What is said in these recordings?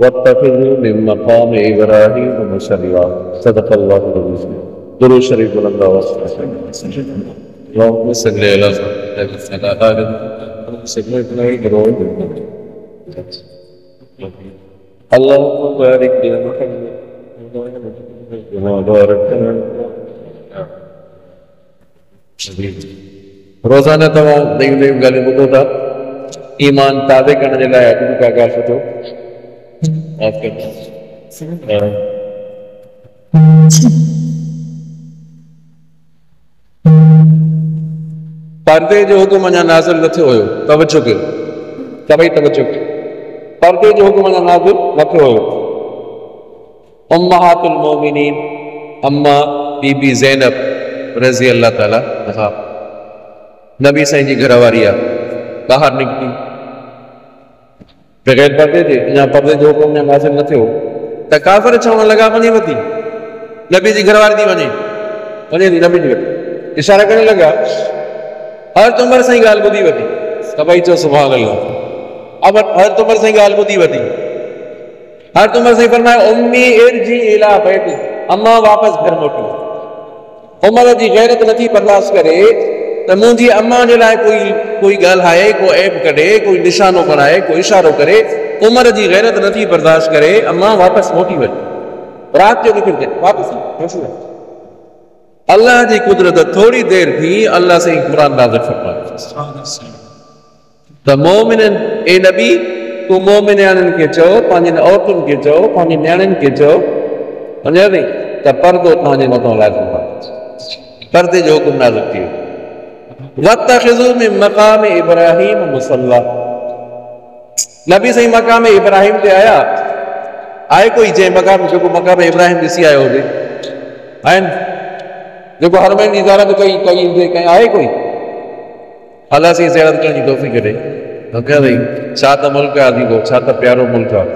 वत्तखिज़ू मिन मक़ाम इब्राहीम मुसल्ला। सदक़ल्लाहुल अज़ीज़। दुरूद शरीफ बुलंद आवाज़ से अल्लाहुम्मा सल्लि अला अल्लाहुम्मा बारिक अला मुहम्मद व बारिक अला। रोज़ाना तव्हां नयूं नयूं ॻाल्हियूं ॿुधो था। ईमान ताज़े करण जे लाइ अॼु का ॻाल्हि वठो। पर्दे जो हुकुम अञा नाज़िल न थियो हुयो। तवज्जो कयो, सभई तवज्जो कयो। पर्दे जो हुकुम अञा नाज़िल न थियो हुयो। उम्महातुल मोमिनीन अम्मा बीबी ज़ैनब रज़ी अल्लाह ताला अन्हा नबी साईं जी घरवारी आहे, ॿाहिरि निकिती बग़ैर पर्दे जे। अञा पर्दे जो हुकुम अञा नाज़िल न थियो त काफ़िर चवण लॻा वञे वती नबी जी घरवारी थी वञे थी नबी जी इशारा करण लॻा। हर उमर साईं ॻाल्हि ॿुधी वती। सभई चओ सुभान अल्लाह। अब हर उमर साईं ॻाल्हि ॿुधी वती। हर उमर साईं फरमाया उम्मी इरजी इला बैती, अम्मा वापसि घर मोटी। उमर जी गैरत नथी बर्दाश्त करे त मुंहिंजी अम्मा जे लाइ कोई ॻाल्हाए, को ऐब कढे, कोई निशानो बनाए, कोई इशारो करे। उमर जी गैरत नथी बर्दाश्त करे, अम्मा वापसि मोटी वञे। रात जो निकिरजे वापसि अल्लाह जी कुदरत थोड़ी देर थी। अल्लाह से कुरान नाज़िल फरमायो त मोमिनन ए नबी तू मोमिननि खे चओ, पंहिंजनि औरतुनि खे चओ, पंहिंजी न्याणियुनि खे चओ वञे थी त पर्दो तव्हांजे मथां लाज़िम आहे। पर्दे जो हुकुम नाज़िल थी वियो। वत्तखिज़ू मिन मक़ाम इब्राहीम मुसल्ला। नबी साईं मक़ाम इब्राहीम ते आया। आहे कोई जंहिं मक़ाम जेको मक़ाम इब्राहीम ॾिसी आयो हुजे? आहिनि जेको हरमैन जी ज़ियारत कई हुजे? कंहिं आहे कोई? अल्लाह साईं ज़ियारत करण जी तौफ़ीक़ ॾे। भई छा त मुल्क आहे अजीबो, छा त प्यारो मुल्क आहे।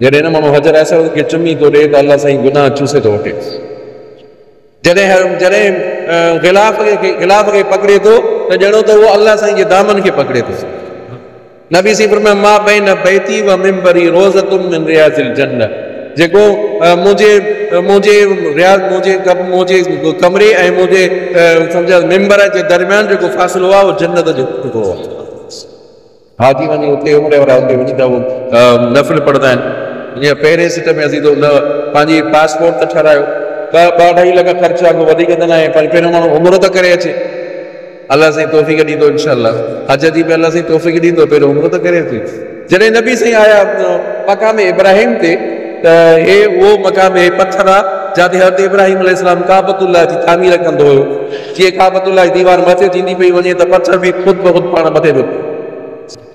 जॾहिं न माण्हू हजर असवद खे चुमी थो ॾे त अल्लाह साईं गुनाह चूसे थो वठे। जॾहिं ग़िलाफ़ खे पकड़े थो त ॼणो त उहो अल्लाह साईं जे दामन खे पकड़े थो। नबी साईं फरमाया मा बैन बैती व मिंबरी रोज़तुन मिन रियाज़िल जन्नह। जेको मुंहिंजे कमरे ऐं मुंहिंजे सम्झो मिंबर जे दरमियान जेको फ़ासिलो आहे उहो जन्नत जो टुकड़ो आहे। हाजी वञी उते उमिरि वारा उते वञी था नफ़िल पढ़ंदा आहिनि। हीअं पहिरें सिट में असीं न पंहिंजी पासपोर्ट त ठारायो, ॿ अढाई लख ख़र्च आहे, को वधीक न आहे, पर पहिरियों माण्हू उमिरि त करे अचे। अल्लाह साईं तौफ़ीक़ ॾींदो इंशाअल्लाह। हज जी बि अल्लाह साईं तौफ़ीक़ ॾींदो, पहिरियों उमिरि त करे अचे। जॾहिं नबी साईं आया मक़ाम इब्राहीम ते त हे उहो मक़ाम पत्थर आहे जिते हज़रत इब्राहीम अलैहिस्सलाम काबतुल्लाह जी तामीर कंदो हुयो। जीअं काबतुल्लाह जी दीवार मथे थींदी पई वञे त पत्थर बि ख़ुदि ब ख़ुदि पाण मथे थो।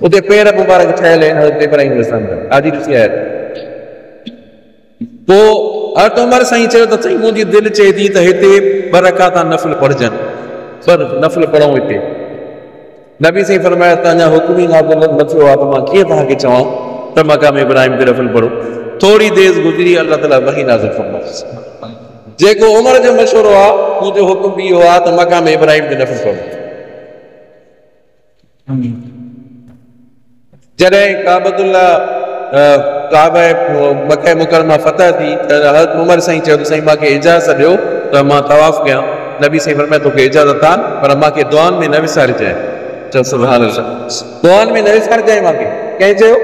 उते पेर मुबारक ठहियल आहिनि हज़रत इब्राहीम अलैहिस्सलाम जा। हाजी ॾिसी आया। पोइ हर उमर साईं चयो त साईं मुंहिंजी दिलि चए थी त हिते ॿ रकाता नफ़िल पढ़जनि, पर नफ़िल पढ़ूं हिते। नबी साईं फरमाया त अञा हुकुम ई नाज़िल न थियो आहे त मां कीअं तव्हांखे चवां त मक़ाम इब्राहीम ते नफ़िल पढ़ो। थोड़ी देर गुज़री अल्लाह ताला वही नाज़िल फरमायो। जेको उमर जो मशवरो आहे मुंहिंजो हुकुम बि इहो आहे त मक़ाम इब्राहीम ते नफ़िल पढ़ो। जॾहिं काबा मक्का मुकरमा फतह थी त हज़रत उमर साईं चयो त साईं मूंखे इजाज़त ॾियो त मां तवाफ़ कयां। नबी साईं फरमाया तोखे इजाज़त आहे, पर मूंखे दुआनि में न विसारिजांइ। चओ सुभान अल्लाह। दुआनि में न विसारिजांइ मूंखे। कंहिं चयो?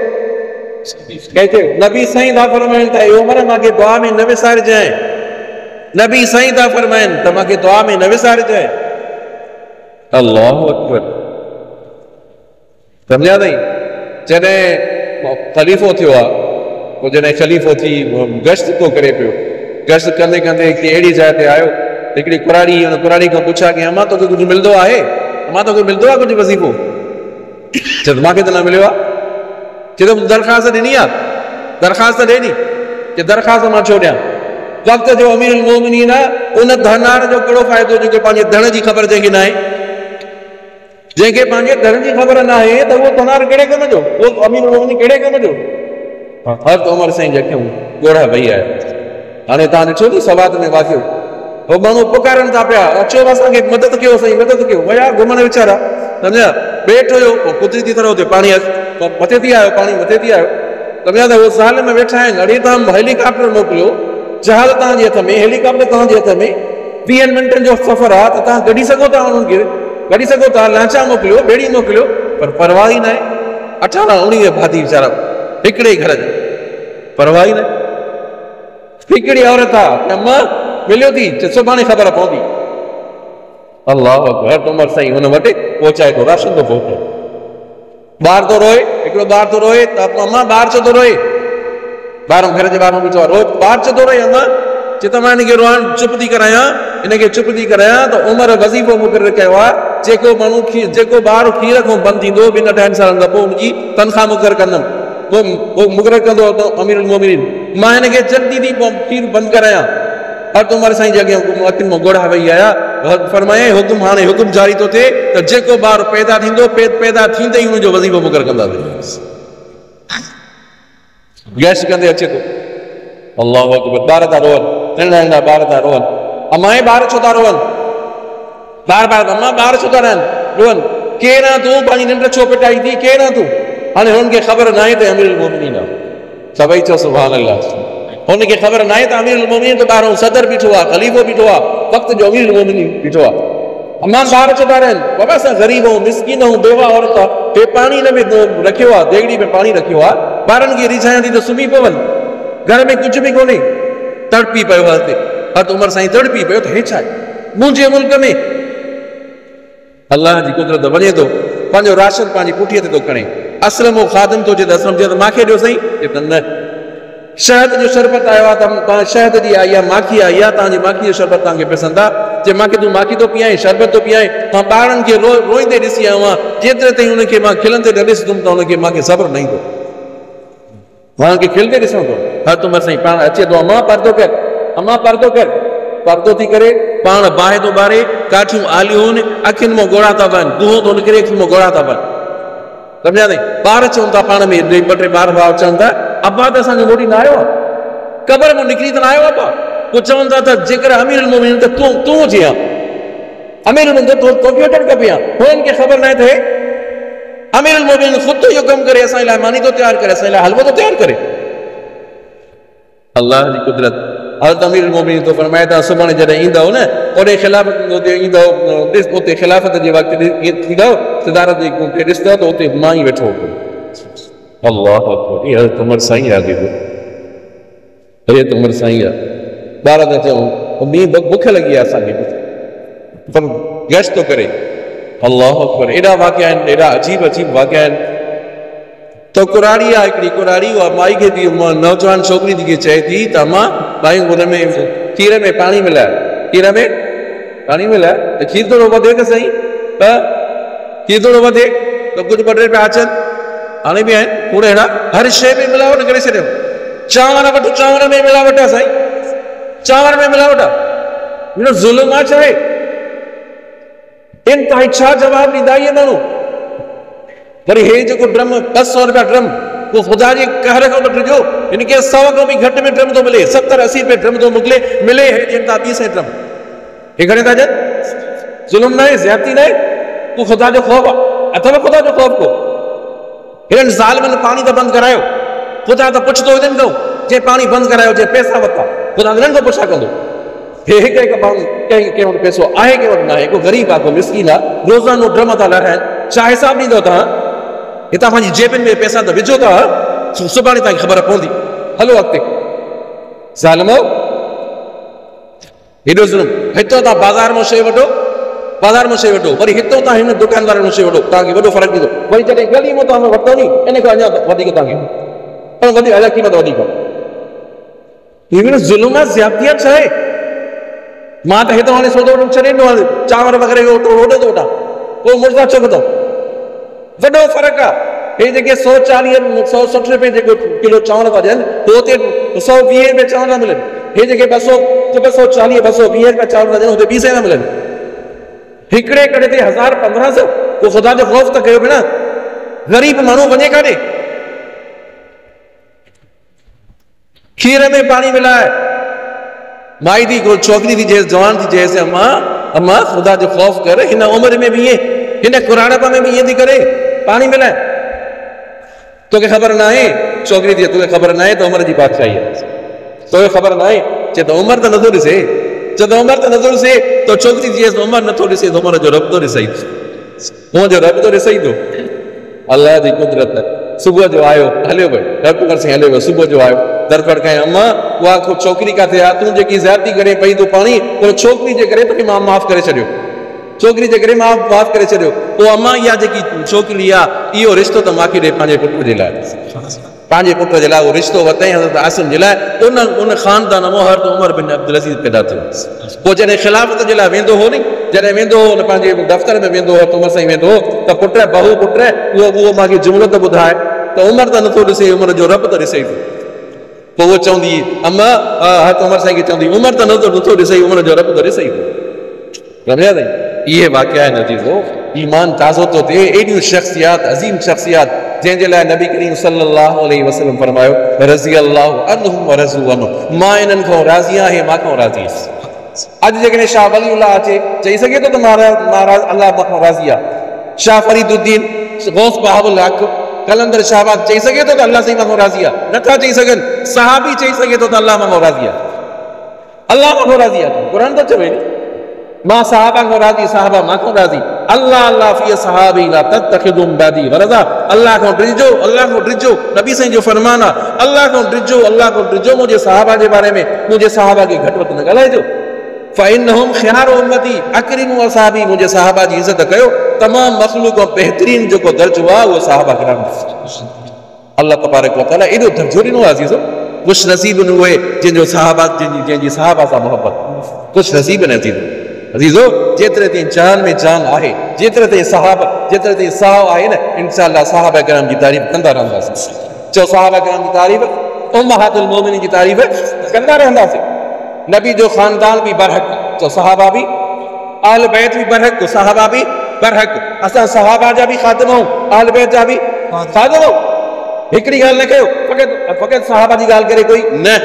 नबी साईं था फरमाइनि त उमर मूंखे दुआ में न विसारिजांइ। नबी साईं था फरमाइनि त मूंखे दुआ में न विसारिजांइ। अल्लाहु अकबर। सम्झा अथई? जॾहिं ख़लीफ़ो थियो आहे, पोइ जॾहिं ख़लीफ़ो थी गश्त थो करे पियो, गश्त कंदे कंदे हिकिड़ी अहिड़ी जाइ ते आयो, हिकिड़ी कुराड़ी खां पुछा कि अम्मा तोखे कुझु मिलंदो आहे? अम्मा तोखे मिलंदो आहे कुझु वज़ीफ़ो? चयो मूंखे त न मिलियो आहे। चयो दरख़्वास्त ॾिनी आहे? दरख़्वास्त ॾे नी। कि दरख़्वास्त मां छो ॾियां? वक़्त जो अमीरुल मोमिनीन आहे, उन धनार जो कहिड़ो फ़ाइदो जेके पंहिंजे धन जी ख़बर जंहिंखे न आहे। जंहिंखे पंहिंजे धन जी ख़बर न आहे त उहो धनार कहिड़े कम जो? उहो अमीरुल मोमिनीन कहिड़े कम जो? हर उमर साईं जखियूं ॻोढ़ा भई आया। हाणे तव्हां ॾिठो नी सवाद में वाक़ियो वो माण्हू पुकारनि था पिया, अचो असांखे मदद कयो साईं, मदद कयो। विया घुमण वीचारा, सम्झा, पेट हुयो, कुदरती तरह हुते पाणी मथे थी आयो, पाणी मथे थी आयो। सम्झा त उहो ज़ाल में वेठा आहिनि, अड़े तव्हां हेलीकॉप्टर मोकिलियो, जहाज़ तव्हांजे हथ में, हेलीकॉप्टर तव्हांजे हथ में, 20 मिंटनि जो सफ़र आहे त तव्हां गॾी सघो था, उन्हनि खे गॾी सघो था, लांचा मोकिलियो, ॿेड़ी मोकिलियो, पर परवाह ई न आहे। 18-19 भाती वीचारा हिकिड़े ई घर जा, परवाह ई न। हिकिड़ी औरत आहे, अम्मा मिलियो थी, सुभाणे ख़बर पवंदी। अल्लाह अकबर, उमर साईं हुन वटि पहुचाए थो, राशन थो पहुचाए। ॿार थो रोए, हिकिड़ो ॿार थो रोए, त अम्मा ॿार छो थो रोए? ॿार घर जे ॿाहिरां बीठो आहे, रोए, ॿार छो थो रोए अम्मा? चए त मां हिनखे रोअण चुप थी करायां, हिनखे चुप थी करायां त उमिरि वज़ीफ़ो मुक़ररु कयो आहे, जेको माण्हू जेको ॿारु खीर खां बंदि थींदो 2-2.5 सालनि खां पोइ हुनजी तनख़्वाह मुक़ररु कंदुमि, पोइ मुक़ररु कंदो अमीरुल मोमिनीन। मां हिनखे जल्दी थी खीर बंदि करायां। हर उमिरि साईं जे अॻियां अखियुनि मां ॻोढ़ा वेही आया, फरमाए हुकुम, हाणे हुकुम जारी थो थिए त जेको ॿारु पैदा थींदो, पैदा थींदे ई हुनजो वज़ीफ़ो मुक़ररु कंदासीं। गैस कंदे अचे थो, अल्लाह अकबर, ॿार था रोअनि, नंढा नंढा ॿार था रोअनि। अमाए ॿार छो था रोअनि? बार बार अम्मा ॿार छो था रोअनि? केरु आहे तूं? पंहिंजी निंड छो पिटाई थी? केरु आहे तूं? हाणे हुननि खे ख़बर न आहे त अमीरुल मोमिनीन आहे। सभई चओ सुभान अल्लाह। हुनखे ख़बर न आहे त अमीरुल मोमिनीन त ॿाहिरों सदर बीठो आहे, ख़लीफ़ो बीठो आहे, वक़्त जो अमीरुल मोमिनीन बीठो आहे। अम्मा ॿार छो था रहनि? बाबा असां ग़रीब ऐं मिसकीन ऐं बेवा औरत आहे, हे पाणी हिन में रखियो आहे, देगड़ी में पाणी रखियो आहे, ॿारनि खे रिझायां थी त सुम्ही पवनि, घर में कुझु बि कोन्हे। तड़पी पियो आहे हिते, हर उमिरि साईं तड़पी पियो त हे छा आहे? मुंहिंजे मुल्क में अल्लाह जी कुदरत वञे थो, पंहिंजो राशन पंहिंजी पुठीअ ते थो खणे। असलम उहो खादम थो चए त असलम चए त मूंखे ॾियो साईं, चए त न। शहद जो शरबत आयो आहे, तव्हां शहद जी आई आहे, माखी आई आहे, तव्हांजी माखी जो शरबत तव्हांखे पसंदि आहे, जे मूंखे तूं माखी थो पीआई, शरबत थो पीआई। मां ॿारनि खे रोईंदे ॾिसी आयो आहियां, जेतिरे ताईं हुनखे मां खिलंदे न ॾिसंदुमि त हुनखे मूंखे सब्र न ईंदो, मां हुनखे खिलंदे ॾिसां थो। हर उमिरि साईं पाण अचे थो, अम्मा पर्दो कर, अम्मा पर्दो कर, पर्दो थी करे पाण बाहि थो ॿारे, काठियूं आलियूं आहिनि, अखियुनि मां ॻोढ़ा था वहनि, दूहो थो निकिरे, अखियुनि मां ॻोढ़ा था वहनि। सम्झा थी? ॿार चवनि था पाण में, 2-3 ॿार भाउ चवनि था, अब्बा त असांजो मोटी न आयो आहे, क़बर मां निकिरी त न आयो अब्बा। पोइ चवनि था त जेकर अमीरुल मोमिनीन त तूं हुजे हा, अमीरुल मोमिनीन तोखे अचणु खपे हा। हुननि खे ख़बर न आहे त हे अमीरुल मोमिनीन ख़ुदि तो इहो कमु करे, असां लाइ मानी थो तयारु करे, असां लाइ हलवो थो तयारु करे। अल्लाह जी कुदरत। हज़रत अमीरुल मोमिनीन तो फरमाए था, सुभाणे जॾहिं ईंदव न, ओॾे ख़िलाफ़त ईंदव, उते ख़िलाफ़त जे वक़्तु ईंदव, सदारत जे ॾिसंदव त उते मां ई वेठो हुउमि। अल्लाह अकबर, इहा हज़रत उमर साईं यादि ईंदो, हज़रत उमर साईं आहे। ॿार था चवनि मींहुं बुख लॻी आहे असांखे, पर गैस थो करे। अल्लाह अकबर, एॾा वाक़िया आहिनि, एॾा अजीब अजीब वाक़िया आहिनि। तो कुराड़ी आहे हिकिड़ी, कुराड़ी उहा माई खे थी, नौजवान छोकिरी थी चए थी त अम्मा भाई हुन में खीर में पाणी मिलाए, खीर में पाणी मिलाए त खीर थोरो वधे त सही, त खीर थोरो वधे त कुझु 2 रुपया अचनि। हाणे बि आहिनि कूड़ अहिड़ा, हर शइ में मिलावट करे छॾियो। चांवर वठो, चांवर में मिलावट आहे साईं, चांवर में मिलावट आहे, इहो ज़ुल्म आहे छा आहे? इंतिहाई छा जवाबु ॾींदा इहे माण्हू? वरी हे जेको ड्रम 200 रुपया ड्रम, पोइ ख़ुदा जे कहर खां वठिजो, हिनखे 100 खां बि घटि में ड्रम थो मिले, 70-80 रुपए ड्रम थो मिले, हे ॾियनि था 200 ड्रम। हे घणे था ॾियनि? ज़ुल्म न आहे, ज़्यादती न आहे? तूं ख़ुदा जो ख़ौफ़ अथव? ख़ुदा जो ख़ौफ़ को हिननि ज़ालिमनि पाणी त बंदि करायो, ख़ुदा त पुछंदो हिननि खां, जे पाणी बंदि करायो, जे पैसा वरिता, ख़ुदा हिननि खां पुछा कंदो। हे हिकु हिकु माण्हू कंहिं वटि पैसो आहे, कंहिं वटि न आहे, को ग़रीब आहे, को मिसकीन आहे, रोज़ानो ड्रम था लॻाइनि, छा हिसाबु ॾींदव तव्हां? हितां पंहिंजी जेबुनि में पैसा त विझो था, सुभाणे तव्हांखे ख़बर पवंदी। हलो अॻिते। ज़ालिमो, हेॾो ज़ुल्म, हितां तव्हां बाज़ार मां शइ वठो, बाज़ार मां शइ वठो, वरी हितां तव्हां हिन दुकानदार मां शइ वठो, तव्हांखे वॾो फ़र्क़ु ॾींदो। वरी जॾहिं गली मां तव्हां वरितो नी, इन खां अञा वधीक तव्हांखे, पर वधीक अञा क़ीमत वधीक। ज़ुल्म आहे, ज़्यादती आहे, छा आहे? मां त हितां हाणे सौदो छॾे ॾिनो आहे, चांवर वग़ैरह होॾे थो वठां, पोइ मुर्ज़ा चुक थो, वॾो फ़र्क़ु आहे। हे जेके 140-160 रुपए जेको किलो चांवर था ॾियनि, हुते 120 रुपए चांवर था मिलनि। हे जेके 240-220 रुपया चांवर था ॾियनि, हुते 20 था मिलनि। हिकिड़े कड़े ते 1000-1500, पोइ ख़ुदा जो ख़ौफ़ त कयो भेण, ग़रीब माण्हू वञे काॾे? खीर में पाणी मिलाए, माई थी को छोकरी थी चेस जवान थी चेस अम्मा अम्मा खुदा जो खौफ कर इन उम्र में भी ये इन कुरानप में भी ये थी करे पानी मिलाए तोखे खबर ना है छोकरी थी तोखे खबर ना है तो उम्र की बादशाही है तोखे खबर ना है चे तो उम्र तो नथो ॾिसे जब उम्र तो नथो ॾिसे तो छोकरी थी तो उम्र नथो ॾिसे तो उम्र जो रब तो ॾिसई वो जो रब तो ॾिसई तो अल्लाह की कुदरत सुबह जो आयो हलियो भाई डॉक्टर से हलियो सुबह जो आयो दर पर कहे अम्मा वो को छोकरी का थे तू जेकी ज्यादती करे पई तो पानी तो छोकरी जे करे तो मां माफ करे छड़ियो छोकरी जे करे माफ करे छड़ियो वो अम्मा या जेकी छोकरी आ इयो रिश्तो तो माके दे पांजे पुट जे लाए पांजे पुट जे लाए वो रिश्तो वतई हज़रत आसिम जे लाए उन खानदान मो हर तो उमर बिन अब्दुल अजीज पैदा थियो वो जने खिलाफत जे लाए वेंदो हो नी जने वेंदो हो पांजे दफ्तर में वेंदो हो तो उमर सही वेंदो तो पुट बहू पुट वो माके जुमलो तो बुधाए तो उमर तो नथो ॾिसे उमर जो रब तो ॾिसे तो वो चवंदी अम्मा हर उमर साईं खे चवंदी उमर तो नथो ॾिसे उमर जो रब तो ॾिसे रमिया ताईं ये वाक़िया है नतीजो ईमान ताज़ो तो थे एडियूं शख्सियात अजीम शख्सियात जंहिंजे लाइ नबी करीम सल्लल्लाहु अलैहि वसल्लम फरमायो रज़ी अल्लाहु अन्हुम व रज़ू अन्हु मां इन्हनि खां राज़ी आहियां मां खां राज़ी आहियां अॼु जेकॾहिं शाह वलीउल्लाह अचे चई सघे थो त मां अल्लाह मां खां राज़ी आहे शाह फरीदुद्दीन गौस बहाउल हक़ कलंदर शाहबाद चई सघे थो त अल्लाह साईं मां खां राज़ी आहे नथा चई सघनि सहाबी चई सघे थो त अल्लाह मां खां राज़ी आहे अल्लाह मां खां राज़ी आहे क़ुरान तो चवे मां सहाबा को राज़ी सहाबा मां को राज़ी अल्लाह अल्लाह फी सहाबी ला तत्तखिदुम बादी वरज़ा अल्लाह को ड्रिजो नबी साईं जो फरमान आहे अल्लाह को ड्रिजो मुझे सहाबा के बारे में मुझे सहाबा के घट वध न ॻाल्हाइजो फ़इन्नहुम ख़ियारु उम्मती अकरिमु असहाबी मुझे सहाबा जी इज़त कयो तमाम मखलूक बेहतरीन जो दर्जो आहे वो सहाबा किराम अल्लाह तबारक व तआला एॾो दर्जो ॾिनो आहे अज़ीज़ो खुश नसीब हुए जिन सहाबा जंहिंजी सहाबा सां मोहब्बत खुश नसीब न थी अज़ीज़ो जेतिरे ताईं जान में जान आहे जेतिरे ताईं जेतिरे ताईं साह आहे न इंशाअल्लाह सहाबा किराम जी तारीफ़ कंदा रहंदासीं चओ सहाबा किराम जी तारीफ़ उम्महातुल मोमिनीन जी तारीफ़ कंदा रहंदासीं नबी जो खानदान भी बरहक तो सहाबा भी आल बैत भी बरहक तो सहाबा भी बरहक असां सहाबा जा भी खातिम आहियूं आल बैत जा भी खातिम आहियूं हिकिड़ी ॻाल्हि न कयो फ़क़ति सहाबा जी ॻाल्हि करे कोई न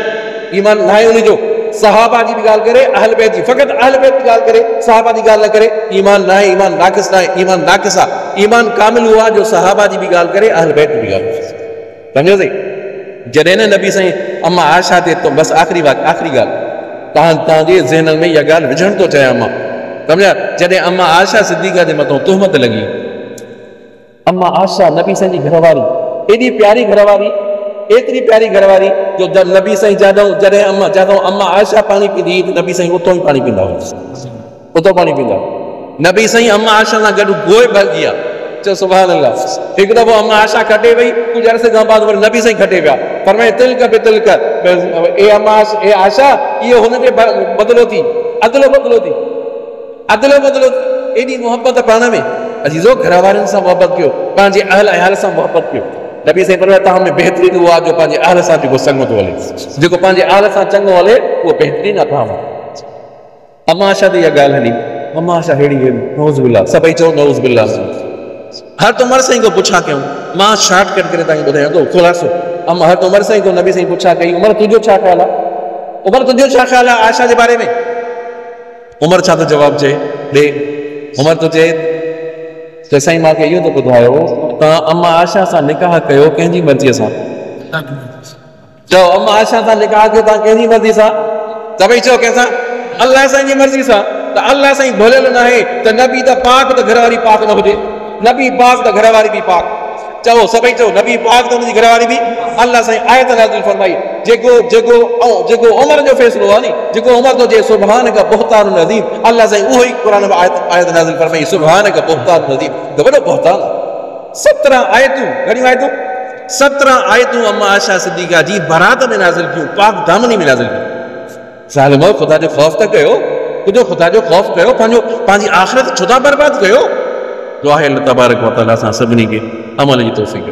ईमान न आहे उन जो सहाबा जी भी ॻाल्हि करे अहल बैत जी फ़क़ति अहल बैत जी ॻाल्हि करे सहाबा जी ॻाल्हि न करे ईमान न आहे ईमान नाक़िस न आहे ईमान नाक़िस आहे ईमान कामिल हुआ जो सहाबा जी भी ॻाल्हि करे अहल बैत जी भी ॻाल्हि करे सम्झोसीं जॾहिं न नबी साईं अम्मा आयशा ते तो बसि आख़िरी ॻाल्हि तव्हांजे ज़हन में इहा ॻाल्हि विझण थो चाहियां मां सम्झा जॾहिं अम्मा आयशा सिद्दीक़ा जे मथां तुहमत लॻी अम्मा आयशा नबी साईं जी घरवारी एॾी प्यारी घरवारी एतिरी प्यारी घरवारी जो नबी साईं जॾहिं अम्मा आयशा पानी पींदी त नबी साईं उतो ई पानी पींदा हुआ उतो पानी पींदा नबी साईं अम्मा आयशा सां गॾु गोए भरिजी आहे चओ सुभान अल्लाह हिकु दफ़ो अम्मा आयशा खटे वई कुझु अरसे खां बाद वरी नबी साईं खटे विया फरमाए तिलक बि तिलक ए अम्मा ए आयशा इहो हुनखे बदिलो थी अदलो बदिलो थी एॾी मोहबत पाण में अजीज़ो घर वारनि सां मोहबत कयो पंहिंजे अहल सां मोहबत कयो नबी साईं फरमाए तव्हां में बहितरीन उहो आहे जो पंहिंजे अहल सां जेको संग थो हले जेको पंहिंजे अहल सां चङो हले उहो बहितरीन आहे तव्हां अम्मा आयशा ते इहा ॻाल्हि हली अम्मा आयशा अहिड़ी नौज़ बिल्लाह सभई चओ नौज़ बिल्लाह हर तो उमर साईं को पुछा क्यों मां शॉर्टकट करे तव्हांखे ॿुधायां थो खुलासो अम्मा हर तो उमर साईं को नबी साईं पुछा कई उमर तुंहिंजो छा ख़्यालु आहे उमर तुंहिंजो छा ख़्यालु आहे आयशा जे बारे में उमर छा थो जवाबु चए ॾे उमर तो चए त साईं मूंखे इहो थो ॿुधायो तव्हां अम्मा आयशा सां निकाह कयो कंहिंजी मर्ज़ीअ सां चओ अम्मा आयशा सां निकाह कयो तव्हां कंहिंजी मर्ज़ी सां सभई चओ कंहिंसां अल्लाह साईं जी मर्ज़ी सां त अल्लाह साईं भुलियल न आहे त नबी त पाक त घरवारी पाक न हुजे नबी पाक त घरवारी भी पाक चओ सभई चओ नबी पाक त उनजी घरवारी भी अल्लाह साईं आयत नाज़िल फरमाई जेको उमर जो फ़ैसिलो आहे नी जेको उमर तो जे सुभानक बुहतान अज़ीम अल्लाह साईं उहो ई क़ुरान में आयत नाज़िल फरमाई सुभानक बुहतान अज़ीम त वॾो बुहतान 17 आयतूं घणियूं आयतूं 17 आयतूं अम्मा आयशा सिद्दीक़ा जी बारात में नाज़िल थियूं पाक दामनी में नाज़िल थियूं ज़ालिमो ख़ुदा जो ख़ौफ़ त कयो कुझु ख़ुदा जो ख़ौफ़ कयो पंहिंजी आख़िरत छो था बर्बाद कयो दुआ है अल्लाह तबारक व तआला सां सभिनी खे अमल जी तौफ़ीक़